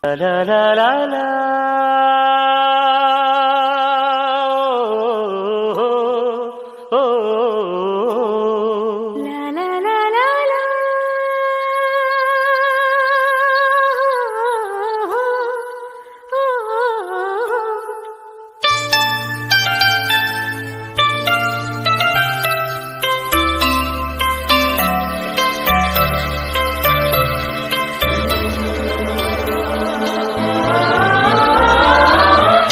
La la la la. Oh, oh, oh. La la la la la.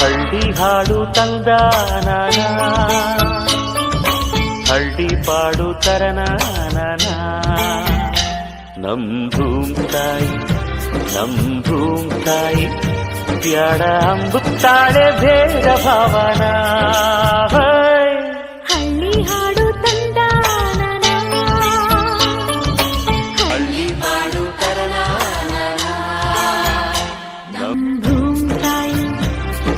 ಹಳ್ಳಿ ಹಾಡು ತಂದಾನ, ಹಳ್ಳಿ ಪಾಡು ತರನಾನ. ನಮ್ ಭೂಮ್ತಾಯಿ ನಮ್ ಭೂಮ್ತಾಯಿ ಬ್ಯಾಡ ಅಂಬುತ್ತಾಳೆ ಭೇದ ಭಾವನ. ಹಳ್ಳಿ ಹಾಡು ತಂದಾನ, ಹಳ್ಳಿ ಪಾಡು ತರನಾನ. ನಮ್ ಭೂಮ್ತಾಯಿ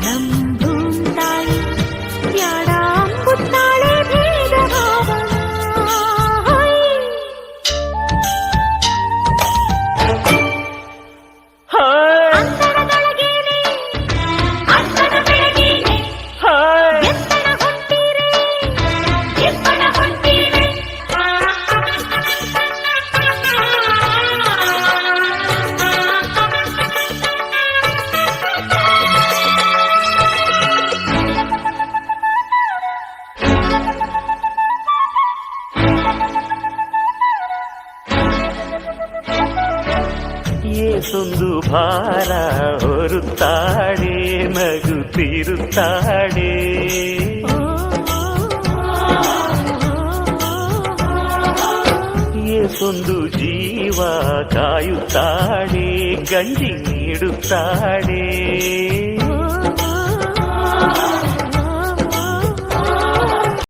ನಮ್ ಭೂಮ್ತಾಯಿ ಬ್ಯಾಡ ಅಂಬುತ್ತಾಳೆ ಭೇದ ಭಾವನ. ಅಂತರದೊಳಗೇನೆ ಅಂತದ ಬೆಳಗೇನೆ ಎತ್ತಡ ಹೊಂಟೀರೆ ಎತ್ತಡ ಹೊಂಟೀರೆ. ಏಸೊಂದು ಭಾರ ಹೊರುತ್ತಾಳೆ, ನಗುತ್ತಿರುತ್ತಾಳೆ. ಏಸೊಂದು ಜೀವ ಕಾಯುತ್ತಾಳೆ, ಗಂಜಿ ನೀಡುತ್ತಾಳೆ.